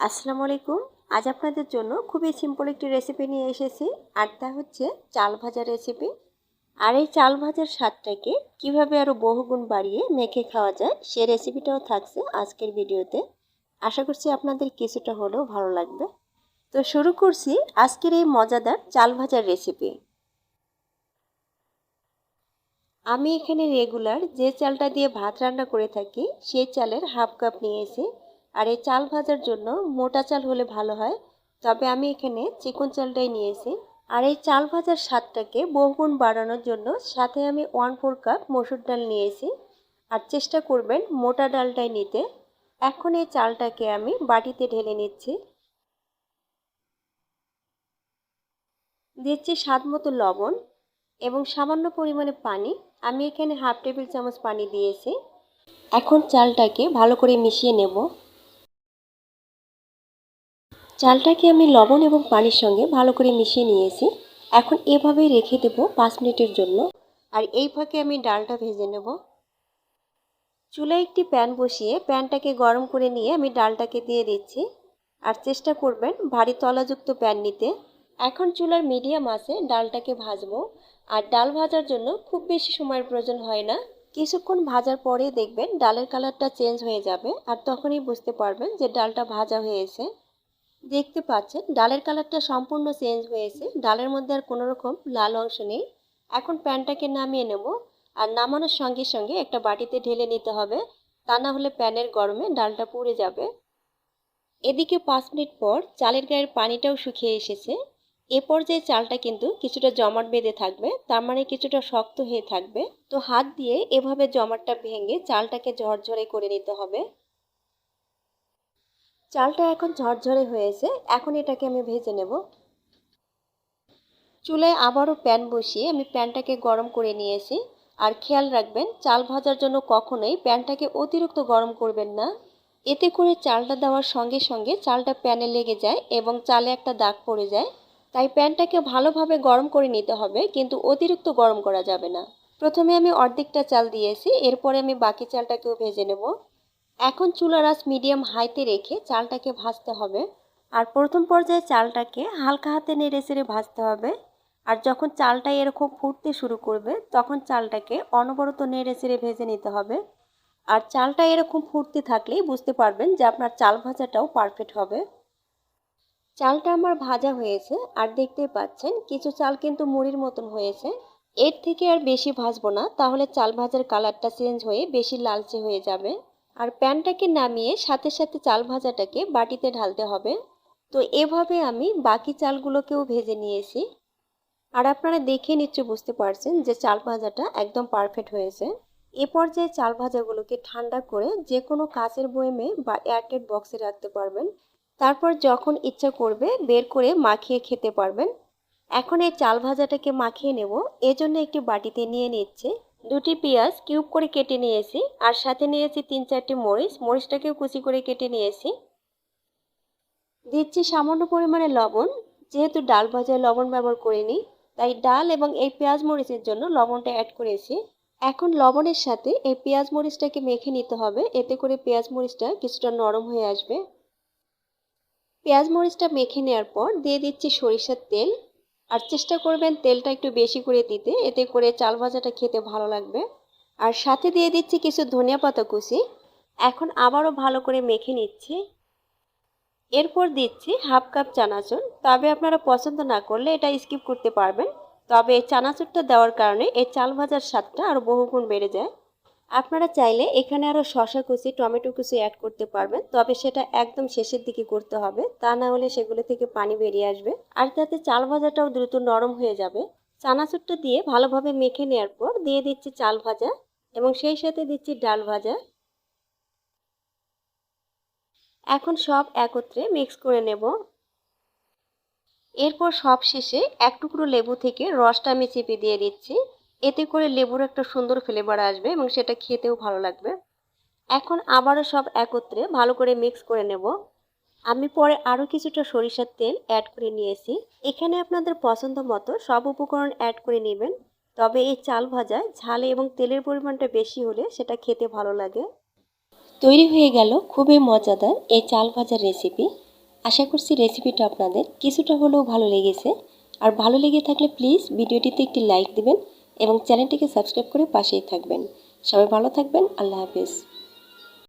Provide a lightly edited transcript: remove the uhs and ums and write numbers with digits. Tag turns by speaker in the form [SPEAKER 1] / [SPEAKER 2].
[SPEAKER 1] আসসালামু আলাইকুম। আজ আপনাদের জন্য খুবই সিম্পল একটি রেসিপি নিয়ে এসেছি, আর তা হচ্ছে চাল ভাজা রেসিপি। আর এই চাল ভাজার স্বাদটাকে কিভাবে আরও বহুগুণ বাড়িয়ে মেখে খাওয়া যায় সে রেসিপিটাও থাকছে আজকের ভিডিওতে। আশা করছি আপনাদের কিছুটা হলেও ভালো লাগবে। তো শুরু করছি আজকের এই মজাদার চাল ভাজার রেসিপি। আমি এখানে রেগুলার যে চালটা দিয়ে ভাত রান্না করে থাকি সেই চালের হাফ কাপ নিয়েছি। আর এই চাল ভাজার জন্য মোটা চাল হলে ভালো হয়, তবে আমি এখানে চিকন চালটাই নিয়েছি। আর এই চাল ভাজার স্বাদটাকে বহুগুণ বাড়ানোর জন্য সাথে আমি 1/4 কাপ মসুর ডাল নিয়েছি। আর চেষ্টা করবেন মোটা ডালটাই নিতে। এখন এই চালটাকে আমি বাটিতে ঢেলে নিচ্ছি। দিচ্ছি স্বাদ মতো লবণ এবং সামান্য পরিমাণে পানি। আমি এখানে হাফ টেবিল চামচ পানি দিয়েছি। এখন চালটাকে ভালো করে মিশিয়ে নেব। চালটাকে আমি লবণ এবং পানির সঙ্গে ভালো করে মিশিয়ে নিয়েছি। এখন এভাবেই রেখে দেব 5 মিনিটের জন্য। আর এই ফাঁকে আমি ডালটা ভেজে নেব। চুলায় একটি প্যান বসিয়ে প্যানটাকে গরম করে নিয়ে আমি ডালটাকে দিয়ে দিচ্ছি। আর চেষ্টা করবেন ভারী তলাযুক্ত প্যান নিতে। এখন চুলার মিডিয়াম আঁচে ডালটাকে ভাজবো। আর ডাল ভাজার জন্য খুব বেশি সময়ের প্রয়োজন হয় না। কিছুক্ষণ ভাজার পরে দেখবেন ডালের কালারটা চেঞ্জ হয়ে যাবে, আর তখনই বুঝতে পারবেন যে ডালটা ভাজা হয়েছে। দেখতে পাচ্ছেন ডালের কালারটা সম্পূর্ণ চেঞ্জ হয়েছে, ডালের মধ্যে আর কোনো রকম লাল অংশ নেই। এখন প্যানটাকে নামিয়ে নেব। আর নামানোর সঙ্গে সঙ্গে একটা বাটিতে ঢেলে নিতে হবে, তা না হলে প্যানের গরমে ডালটা পুড়ে যাবে। এদিকে 5 মিনিট পর চালের গায়ের পানিটাও শুকিয়ে এসেছে। এ পর্যায়ে চালটা কিন্তু কিছুটা জমাট বেঁধে থাকবে, তার মানে কিছুটা শক্ত হয়ে থাকবে। তো হাত দিয়ে এভাবে জমাটটা ভেঙে চালটাকে ঝরঝরে করে নিতে হবে। চালটা এখন ঝরঝরে হয়েছে, এখন এটাকে আমি ভেজে নেব। চুলায় আবারও প্যান বসিয়ে আমি প্যানটাকে গরম করে নিয়েছি। আর খেয়াল রাখবেন চাল ভাজার জন্য কখনোই প্যানটাকে অতিরিক্ত গরম করবেন না। এতে করে চালটা দেওয়ার সঙ্গে সঙ্গে চালটা প্যানে লেগে যায় এবং চালে একটা দাগ পড়ে যায়। তাই প্যানটাকে ভালোভাবে গরম করে নিতে হবে, কিন্তু অতিরিক্ত গরম করা যাবে না। প্রথমে আমি অর্ধেকটা চাল দিয়েছি, এরপরে আমি বাকি চালটাকেও ভেজে নেব। এখন চুলার আঁচ মিডিয়াম হাইতে রেখে চালটাকে ভাজতে হবে। আর প্রথম পর্যায়ে চালটাকে হালকা হাতে নেড়ে চেড়ে ভাজতে হবে। আর যখন চালটা এরকম ফুটতে শুরু করবে তখন চালটাকে অনবরত নেড়ে চেড়ে ভেজে নিতে হবে। আর চালটা এরকম ফুটতে থাকলেই বুঝতে পারবেন যে আপনার চাল ভাজাটাও পারফেক্ট হবে। চালটা আমার ভাজা হয়েছে, আর দেখতেই পাচ্ছেন কিছু চাল কিন্তু মুড়ির মতন হয়েছে। এর থেকে আর বেশি ভাজবো না, তাহলে চাল ভাজার কালারটা চেঞ্জ হয়ে বেশি লালচে হয়ে যাবে। আর প্যানটাকে নামিয়ে সাথে সাথে চাল ভাজাটাকে বাটিতে ঢালতে হবে। তো এভাবে আমি বাকি চালগুলোকেও ভেজে নিয়েছি। আর আপনারা দেখে নিশ্চয় বুঝতে পারছেন যে চাল ভাজাটা একদম পারফেক্ট হয়েছে। এ পর্যায়ে চাল ভাজাগুলোকে ঠান্ডা করে যে কোনো কাচের বয়ামে বা এয়ারটাইট বক্সে রাখতে পারবেন। তারপর যখন ইচ্ছা করবে বের করে মাখিয়ে খেতে পারবেন। এখন এই চাল ভাজাটাকে মাখিয়ে নেব। এজন্য একটি বাটিতে নিয়ে নিচ্ছে দুটি পেঁয়াজ কিউব করে কেটে নিয়েছি, আর সাথে নিয়েছি 3-4টি মরিচ, মরিচটাকেও কুচি করে কেটে নিয়েছি। দিচ্ছি সামান্য পরিমাণে লবণ। যেহেতু ডাল ভাজায় লবণ ব্যবহার করিনি, তাই ডাল এবং এই পেঁয়াজ মরিচের জন্য লবণটা অ্যাড করেছি। এখন লবণের সাথে এই পেঁয়াজ মরিচটাকে মেখে নিতে হবে, এতে করে পেঁয়াজ মরিচটা কিছুটা নরম হয়ে আসবে। পেঁয়াজ মরিচটা মেখে নেওয়ার পর দিয়ে দিচ্ছি সরিষার তেল। আর চেষ্টা করবেন তেলটা একটু বেশি করে দিতে, এতে করে চাল ভাজাটা খেতে ভালো লাগবে। আর সাথে দিয়ে দিচ্ছি কিছু ধনিয়া পাতা কুচি। এখন আবারও ভালো করে মেখে নিচ্ছি। এরপর দিচ্ছি হাফ কাপ চানাচুর, তবে আপনারা পছন্দ না করলে এটা স্কিপ করতে পারবেন। তবে এই চানাচুরটা দেওয়ার কারণে এই চাল ভাজার স্বাদটা আরও বহুগুণ বেড়ে যায়। আপনারা চাইলে এখানে আরও শসা কুচি, টমেটো কুচি অ্যাড করতে পারবেন, তবে সেটা একদম শেষের দিকে করতে হবে, তা না হলে সেগুলো থেকে পানি বেরিয়ে আসবে। আর তাতে চাল ভাজাটাও দ্রুত নরম হয়ে যাবে। চানাচুরটা দিয়ে ভালোভাবে মেখে নেওয়ার পর দিয়ে দিচ্ছি চাল ভাজা এবং সেই সাথে দিচ্ছি ডাল ভাজা। এখন সব একত্রে মিক্স করে নেব। এরপর সব শেষে এক টুকরো লেবু থেকে রসটা আমি চিপে দিয়ে দিচ্ছি। এতে করে লেবুর একটা সুন্দর ফ্লেভার আসবে এবং সেটা খেতেও ভালো লাগবে। এখন আবারও সব একত্রে ভালো করে মিক্স করে নেব। আমি পরে আরও কিছুটা সরিষার তেল অ্যাড করে নিয়েছি। এখানে আপনাদের পছন্দ মতো সব উপকরণ অ্যাড করে নেবেন। তবে এই চাল ভাজায় ঝাল এবং তেলের পরিমাণটা বেশি হলে সেটা খেতে ভালো লাগে। তৈরি হয়ে গেল খুবই মজাদার এই চাল ভাজার রেসিপি। আশা করছি রেসিপিটা আপনাদের কিছুটা হলেও ভালো লেগেছে। আর ভালো লেগে থাকলে প্লিজ ভিডিওটিতে একটি লাইক দিবেন এবং চ্যানেলটিকে সাবস্ক্রাইব করে পাশেই থাকবেন। সবাই ভালো থাকবেন। আল্লাহ হাফেজ।